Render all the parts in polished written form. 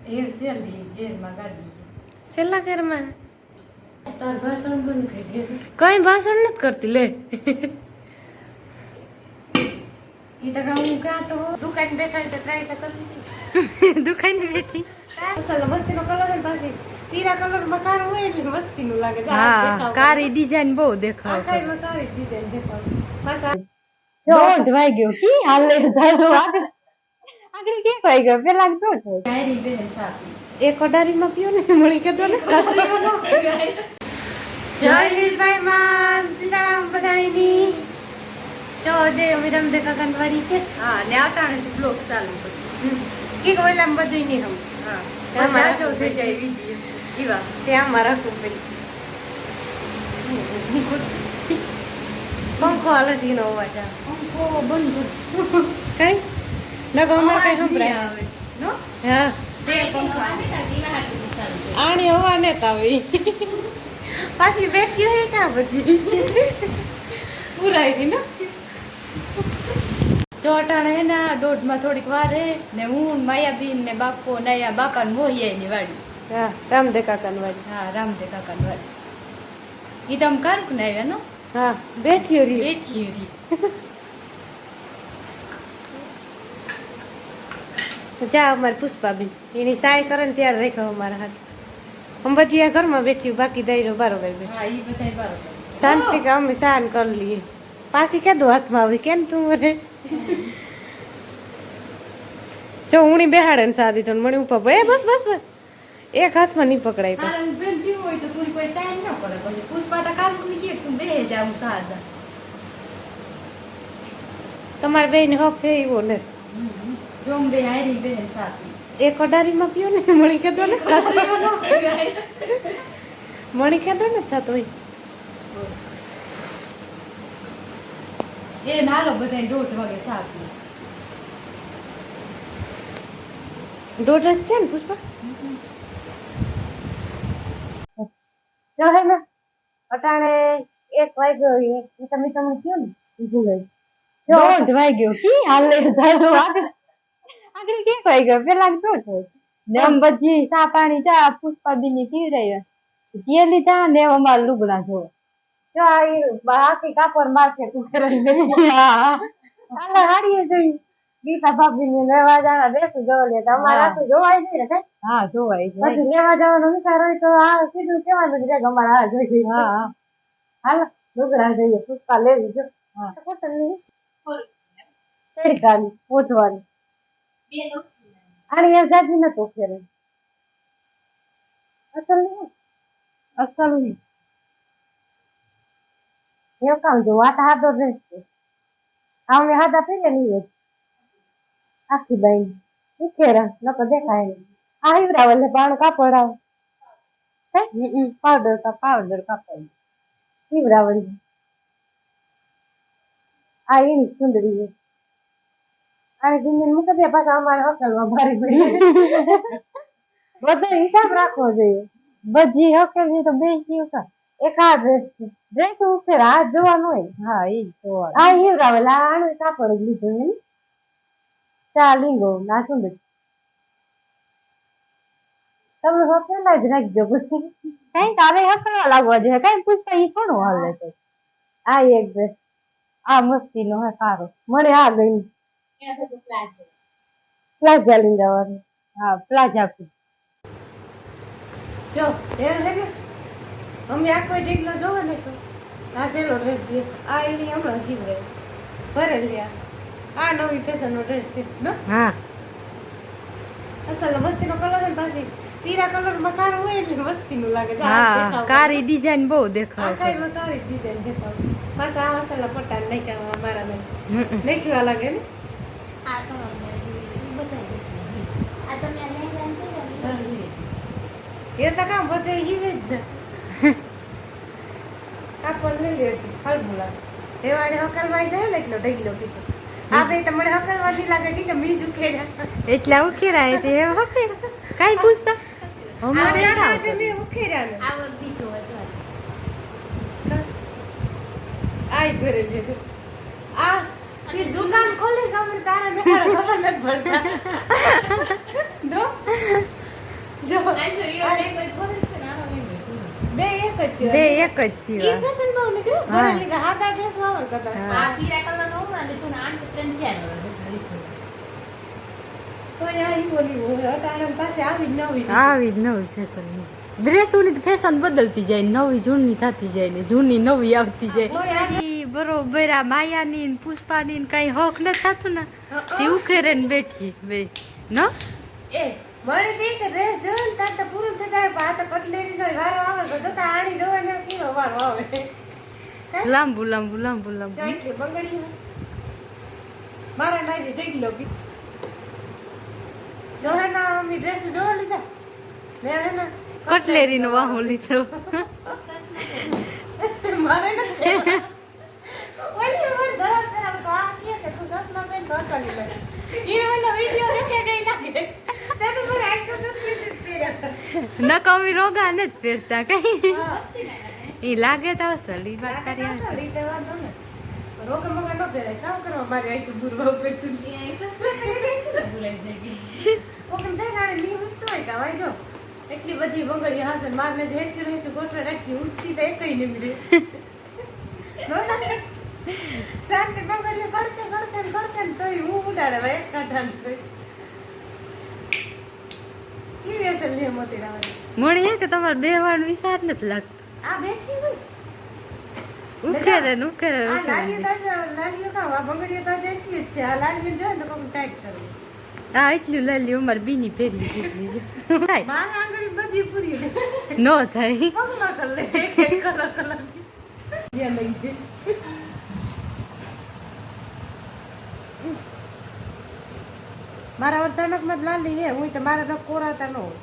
એ સેલી ઘેરમાં ગાડી છેલ્લા ઘરમાં તાર ભાષણ બંધ કરી કઈ ભાષણ નથી કરતી લે ઈ તો હું કા તો દુકાન બેઠા તો ટ્રાય તો કરવી દુકાને બેઠી અસલ મસ્તીનો કલર ને પાછી પીરા કલર મકાન હોય એટલે મસ્તીનું લાગે છે હા કારી ડિઝાઇન બહુ દેખાવ કાઈ કારી ડિઝાઇન દેખાવ પાછા દોઢ વાગ્યો કી હાલે જાજો આગળ કે કોઈ ગયો પેલા દોઢ વાગ્યો ડાયરી બેન સાપી એક અડારીમાં પીઓ ને મળી કે તો ને જય વીરભાઈ માન સીતારામ બધાઈની જો જે વિરમ દે કાકનવાડી છે હા ને આટાણે બ્લોગ ચાલુ કર્યું કે કોઈલામ બધું નહીં હમ હા અમારા જો થઈ જાય વિડિયો ઈવા ત્યાં મારા કુંપી પંખો હાલતી નો અવાજ પંખો બંધ કઈ લગો અમાર કઈ સંભળાય આવે નો હા તે પંખો આણી હવા ને તાવી પાછી બેઠી હોય કા બધી પૂરાઈ ગઈ ને ચોટાણ હે ના દોઢમાં થોડીક વાર હે ને હું માયાબીન ને બાપો નયા બાપા ને મોહિયા ની વાડી હા રામદે કાકાની હા રામદે કાકા ની વાડી ઈ તમ કારુક ને આવ્યા નો હા બેઠી રહી બેઠી રી જા અમારી પુષ્પાબેન એની સાય કરે ને ત્યારે રાખ્યો અમારા હાથ हम बच्ची घर में बैठी बाकी दायरो बरोबर बैठी હા ઈ બધાય બરોબર शांति का हम शान कर लिए पासी क्या दो हाथ में आवी केम तू रे जो उनी बेहाड़े ने सादी तो मणी ऊपर बे बस बस बस एक हाथ में नहीं पकड़ाई बस કારણ બેન પીવું હોય તો થોડી કોઈ ટાઈમ ન પડે પછી પુષ્પાટા કારુક ની કે તું બેહે જાવ સાદા તમાरे बहन हो फे वो ने જોમ બે હારી બેન સાપી एक अडारी में पियो ने मणी के दो ने मणी के दो ने था तो એ નાલો બધાય 1:30 વાગે સાપી डोडा छे ने पुष्पा જો હે ને અટાણે 1 વાગ્યો એ તમે તમને કયો ને ઊભું ગઈ દોઢ વાગ્યો કી હાલે જાજો આગળ કે કોઈ ગયો પેલા દોઢ વાગ્યો ને આમ બધી ચા પાણી ચા પુષ્પાબી ની પી રહી તે લીધા ને અમાર લુગડા જો જો આ બાકી કાપડ મારકે તું કરી હા આલા હાડીએ જોઈ ગીતા ભાભી ને લેવા જાના દેસુ જો લે તમારા તો જોવાય નહીં ને હા જોવાય પછી લેવા જવાનો વિચાર હોય તો આ સીધું કેવાનું છે અમારા આ જોઈ હા હાલ લુગડા જોઈએ પુષ્પા લેવી જો હા કોટનની તેડકાની પોતવાની આની એ જાજી ન તો ફેરે અસલ નહીં એ કામ જો વાત હાદો રહેશે આમે હાદા પીને નહીં આખી બાઈ ઉકેરા નકો દેખાય નહીં આ હિવરાવલે પાણું કાપડ આવ હે પાવડર કાપડ હિવરાવલી આ એની સુંદરી છે આને ગુંજન મૂકી દે પાછા અમારે હોટલમાં ભારી પડી બધો હિસાબ રાખવો જોઈએ બધી હોટેલ ની તો બે દિવસ એક આ ડ્રેસ ઉપર હાથ જોવાનું હોય હા એ જોવાનું આ હિવરાવલે આને કાપડ જ લીધું ને ચા લીંગો ના સુંદરી તમે હોટેલ જ રાખજો પછી કઈ તારે હકવા લાગવા જોઈએ કઈ પૂછતા ઈ કોણ હાલે તો આ એક ડ્રેસ આ મસ્તી નો હે સારો મને આ ગઈ પ્લાઝા લઈ જવાનું હા પ્લાઝા જો એ હે ને અમે આ કોઈ ઢીકલો જોવો ને તો આ સેલો ડ્રેસ દે આ એની હમણાં સીવડે ભરે લ્યા આ નવી ફેશન નો ડ્રેસ છે નો હા અસલ મસ્તી નો કલર ને પાછી પીરા કલર મકાન હોય એટલે મસ્તી નું લાગે છે હા કારી ડિઝાઇન બહુ દેખાવ કાઈ કારી ડિઝાઇન દેખાવ પાછા આ અસલ પટ્ટા નહીં કાવા મારા નહીં કેવા લાગે ને આ સમય બતાવી આ તમે આ લઈ એ તો કામ બધે ઈવે જ ને કાપડ લઈ લેતી હળબુલા એ વાડે હકલવાઈ જાય ને એટલો ઢગલો કીધો આપણે તમને હકલવા નહીં લાગે કે મી ઉખેડા એટલા ઉખેરાય તે હકે કાઈ પૂછતા અમારે આજે મે ઉખેડા ને આ બીજો વચવા આઈ ઘરે લેજો આ તે દુકાન ખોલે ગામડ તારા દેખાડો ખબર નથી પડતા દો બે એક જ બે એક જ ઈ થયા ફેશન બહુ નીકળ્યું હા. ભરેલી કે હાથ આ ડ્રેસ વાવર કરતા હા. તો યા ઈ બોલી હોય અટાણા પાસે આવી જ નવી આવી જ નવી ફેશન ડ્રેસોની ફેશન બદલતી જાય નવી જૂની થતી જાય ને જૂની નવી આવતી જાય ઈ બરોબર આ માયાની ને પુષ્પાની ને કઈ હોક ન થતું ને તે ઉખેરે ને બેઠી બે ન એ મને તે કે ડ્રેસ જોયો ને તાર તો પૂરું થઈ જાય પણ આ તો કટલેરી નો વારો આવે તો જોતા આણી જોવે ને કેવો વારો આવે લાંબુ લાંબુ લાંબુ લાંબુ ચાટલી બંગડી મારા નાજી ઢીકલો બી જો હે ના મી ડ્રેસ જો લીધા લે હે ના કટલેરી નો વાહો લીધો મારે ન ઓલી વાર દરા કરા તો આ કે તું સસમા પેન દોસ્તા લે ઈ વાળો વિડિયો દેખે ગઈ લાગે તે તો મને આટલું દુખી દીધી ન કમી રોગા ને જ પહેરતા કઈ ઈ લાગે તો સલી વાત કરી હશે રીતે વાંધો ને રોગે મગા ન પહેરે કામ કરવા મારે આખું બુરવા ઉપર તું ઓકે તે ગાડી ની વસ્તુ હોય કા ભાઈ જો એટલી બધી બંગડી હાસે મારને જે હેક્યું હેક્યું ગોઠવે રાખી ઉઠતી તો એકઈ ન મળે નો શાંતિ બંગડીઓ ગડકે તોય હું ઉડાડે ભાઈ એક કાઢાન તોય કેવી અસર લે મોતી રાવણ મળી કે તમારે બેહવાનું વિચાર નથી લાગતો આ બેઠી હોય ઉખેરે ને ઉખેરે આ ઉખેરે લાલીઓ કામ આ બંગડીઓ તો જેટલી જ છે આ લાલીઓ જો ને તો કોમ ટાઈટ છે હા એટલું લાલી અમારે બીની ફેરવી કેટલી છે થાય મારા આંગળી બધી પૂરી છે નો થાય પગમાં કર લે એક એક કલર જે લઈ છે મારા વર્તનક માં લાલી હે હું તો મારા ન કોરાતા ન હોય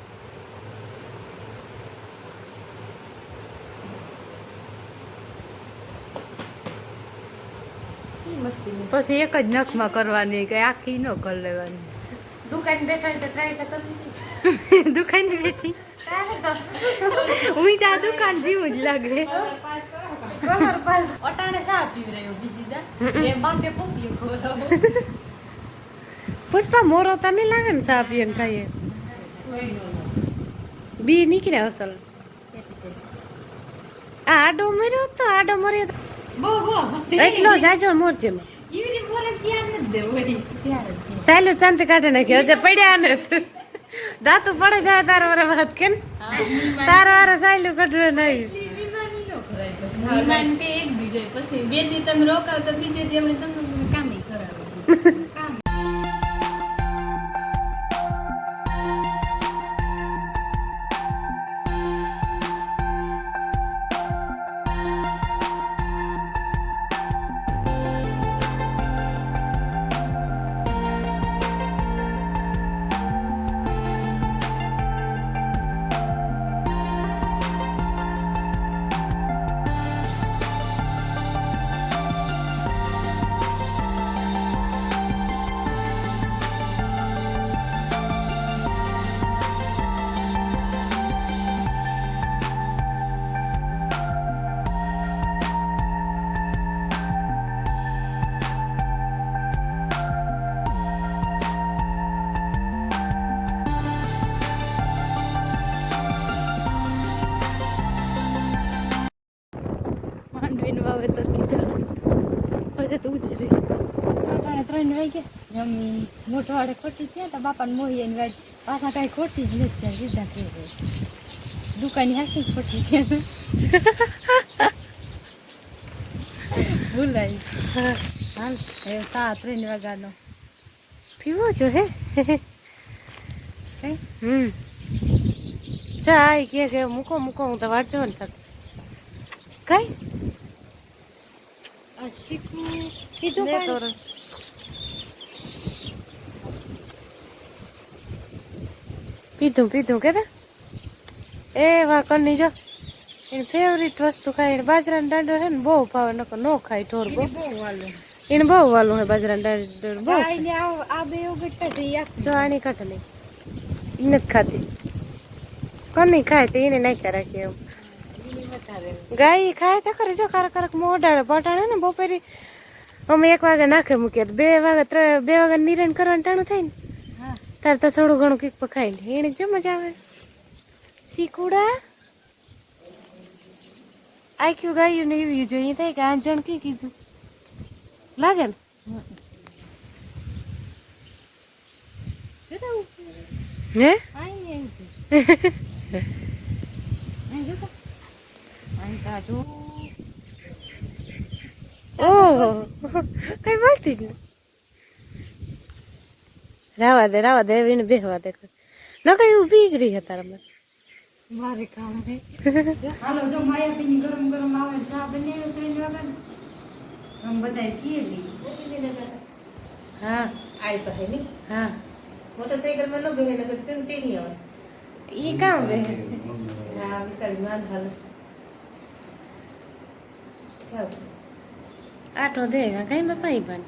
ઈ મસ્તી ની પછી એક જ નખમાં કરવાની કે આખી ન કરી લેવાની દુકાન બેઠા તો ટ્રાય તો કરવી છે દુકાન બેઠી હું તો આ દુકાન જેવું જ લાગે કલર પાસ અટાણે સા પીવ રહ્યો બીજી દા એ બાકે પોપીઓ ખોરાવો પુષ્પા મોરો તને લાગે ને ચા પીએ ને ખાઈએ બી નીકળ્યા અસલ આ આડો મર્યો તો આડો મર્યો તો બો બો એટલો જાજો મોરચે ઈવરી મોરે ધ્યાન ન દે ઓય ત્યારે સાયલું શાંતિ કાઢે નાખ્યો હજે પડ્યા ને દાંતું પડે જાય તારા વારે વાત કે તારા વારે સાયલું કાઢવે નહીં વિમાની નો કરાય તો વિમાન કે એક બીજે પછી બે દી તમે રોકાવ તો બીજે દી એમણે તમને કામ ઈ કરાવે કામ માંડવીનું વાવેતર કીધું હજે તો ઉછરી સરકારે 3 વાગ્યા જમી મોટો વાડે ખોટી થયા તો બાપાને મોહી એની વાત પાછા કાંઈ ખોટી જ નથી જાય સીધા કહે દુકાની હાસી ખોટી છે ભૂલાઈ હાલ એ 3 વાગ્યાનો પીવો છો હે કઈ ચા કે મૂકો હું તો વાંચો ને થાક કઈ આ શીખવું કીધું ને પણ તો પીધું કે એ વાહ કની જો એની ફેવરિટ વસ્તુ ખાય બાજરાનો દાંડો છે ને બહુ ભાવે નકર નો ખાય ઢોર બહુ બહુ વાલું એને બહુ વાલું હે બાજરાનો દાંડો બહુ ગાયને આ બે યોગટ કાઢી જો આની કાઢ નહીં એને જ ખાતી કની ખાય તો એને નાખ્યા રાખીએ એમ ગાય ખાય તો ખરી જો કારક મોઢાડે પટાડે ને બપોરે અમે 1 વાગે નાખે મૂકીએ 2 વાગે નિરણ કરવાનું ટાણું થાય ને હા તાર તો થોડું ઘણું કીક ખાઈ લે એને જો મજા આવે શીકુડા આખ્યું ગાયું ને એવી જોઈએ થાય કે આ જણ કી કીધું લાગે ને હે ઓહો કઈ બોલતી જ નહીં. રાવા દે એને બેહવા દે ન કઈ ઊભી જ રહી હતા રમત મારે કામ હે હાલો જો માયાપીની ગરમ ગરમ આવે ને ચા બનાવ્યો 3 વાગે हम बताए किए ली હા आई तो है नहीं હા मोटरसाइकिल में लोग बेहने लगते हैं तीन ही आवाज એ કામ બે हां विशाल मान हाल चल આઠો દે કઈ બાપા પણ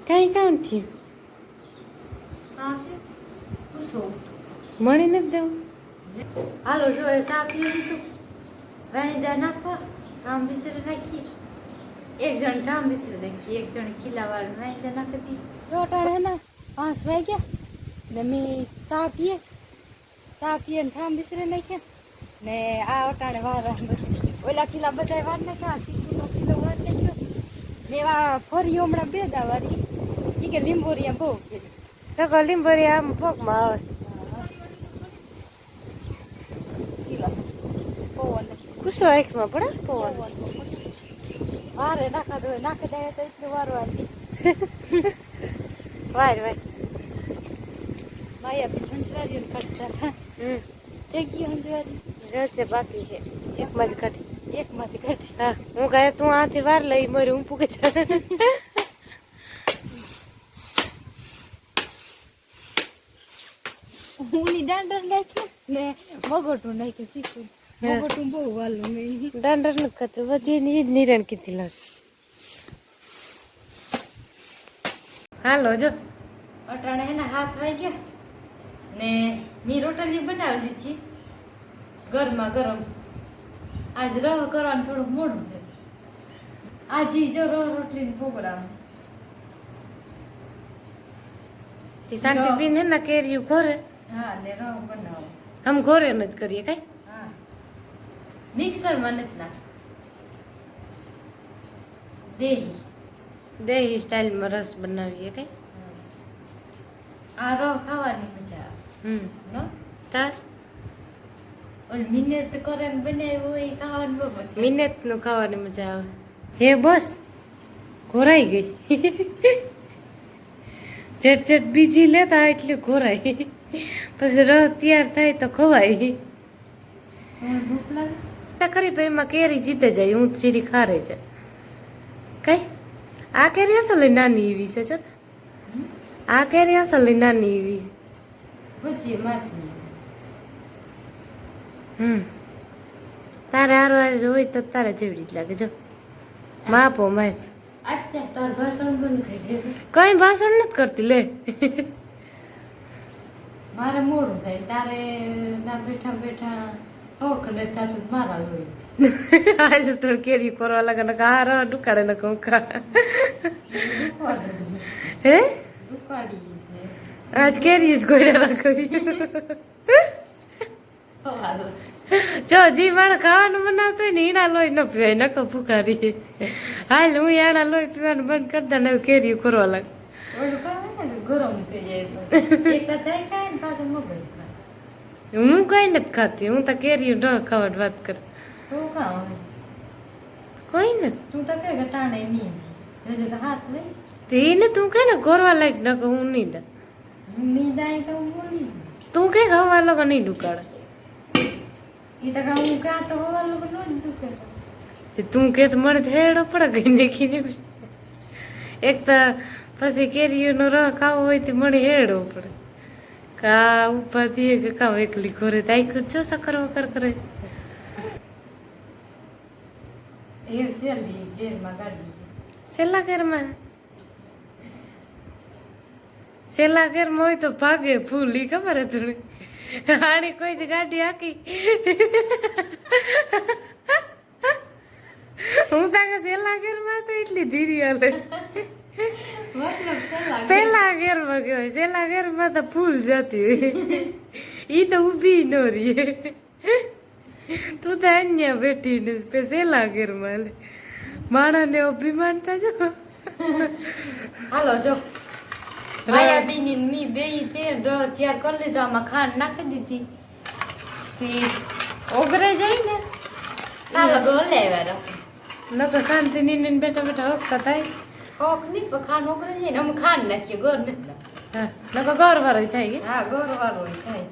કઈ કામ થયું आके कुसो મળી નથી દેવું હાલો જો એ ચા પી લીધું વાંદા નાખવા ઠામ બિસરે નાખી એક જણ ઠામ બિસરે નાખી એક જણ ખીલાવાળું વાંદા નાખી જો અટાણે હે ને 5 વાગ્યા ને મી ચા પીએ ને ઠામ બિસરે નાખ્યા ને આ અટાણે વાર ઓલા ખીલા બધા વાર નાખ્યા સીધું ખીલો વાર નાખ્યો ને એવા ફરી હમણાં બે દાવારી ઈ કે લીંબોરિયા બહુ તો લીંબોરિયા આમ પગમાં આવે ગુસ્સો આંખમાં પડે પવન વારે નાખા દો નાખી દે તો એટલું વાર વાર માયા બી હંસવારી કાઢતા તે ગયો હંસવારી જશે બાકી છે એકમાંથી કાઢી હા હું કહે તું આથી વાર લઈ મરી હું પૂકે છે હું દાંડર નાખ્યું ને મગોટું નાખ્યું શીખું મગોટું બહુ વાલું નહીં દાંડર નથી ખાતું બધી ની જ નિરણ કીધી લાગે હાલો જો અટાણે એના હાથ વાઈ ગયા ને મી રોટલી બનાવી લીધી ગરમા ગરમ આજ રહ કરવાનું થોડુંક મોડું થયું આજે જો રોટલી પોગડા શાંતિ બેન હે ને કેરીયું ઘોરે હા ને રહ બનાવો હમ ઘોરે ન જ કરીએ કઈ હા મિક્સર માં નથી નાખ દેહી સ્ટાઇલ માં રસ બનાવીએ કઈ આ રહ ખાવાની મજા આવે નો તાર ઓલ મિનેટ કરે બનાવ્યું હોય ખાવાનું બહુ મજા મિનેટ નું ખાવાની મજા આવે હે બસ ઘોરાઈ ગઈ જેટ બીજી લેતા એટલી ઘોરાઈ પછી રહ તૈયાર થાય તો ખવાય ભૂખ લાગે ખરી ભાઈ એમાં કેરી જીતે જાય હું ચીરી ખારે છે કઈ આ કેરી અસલ નાની એવી છે જો આ કેરી અસલ નાની એવી ભજી માટી તારે હારો હોય તો તારે જેવડી જ લાગે જો માપો માપ તાર ભાષણ બંધ કરી કઈ ભાષણ નથી કરતી લે મારે મોડું થાય તારે ના બેઠા બેઠા હોક ને તાતું મારા હોય હાલ થોડી કેરી કરવા લાગે ને આ ર ડુકાડે ને કહું ખા હે આજ કેરી જ ગોયરા રાખવી જો જી મારે ખાવાનું બનાવતો હોય ને એના લોહી ન પીવાય નકો ભૂખારી હાલ હું એના લોહી પીવાનું બંધ કરતા ને કેરી કરવા લાગે ગરમ થઈ જાય હું કઈ નથી ખાતી હું તો કેરી ન ખાવાની વાત કર તું કોઈ નથી તું તો કે ટાણે નહીં હાથ લઈ એને તું કે ને ગોરવા લાયક ન હું નહીં દા નહીં દાય તો હું બોલી તું કે ખાવા લોકો નહીં દુકાળે ઈ તો હું કા તો હોવા લોકો નો જ દુખે તું કે તો મને હેડો પડે ગઈ નાખીને એક તો પછી કેરીનો રહ ખાવો હોય તો મને હેડો પડે કા ઉપાધિ કે કામ એકલી ઘરે તાઈખું છો સકર વકર કરે એ સેલી ઘેરમાં ગાડી સેલા ઘરમાં હોય તો ભાગે ફૂલ ઈ ખબર હતું હાણી કોઈ ગાડી હાકી હું તાકે સેલા ઘેરમાં તો એટલી ધીરી હાલે પેલા ઘેરમાં ગયો સેલા ઘેરમાં તો ફૂલ જતી હોય ઈ તો ઊભી નો રહી તું તો અહીંયા બેઠીને પેસેલા ઘરમાં લે માણાને અભિમાનતા જો હાલો જો માયા બીની મી બેઈ તે તૈયાર કરી લીધો આમાં ખાંડ નાખી દીધી તી ઓગરે જાય ને હાલો ગોલે આવ્યા નકર શાંતિ નીને બેઠા બેઠા હકતા થાય કોક નહીં પણ ખાંડ ઓગરે જાય ને અમે ખાંડ નાખીએ ગોળ નથી નાખતા. હા નકર ગોર વાળો થાય કે હા ગોળ વાળો થાય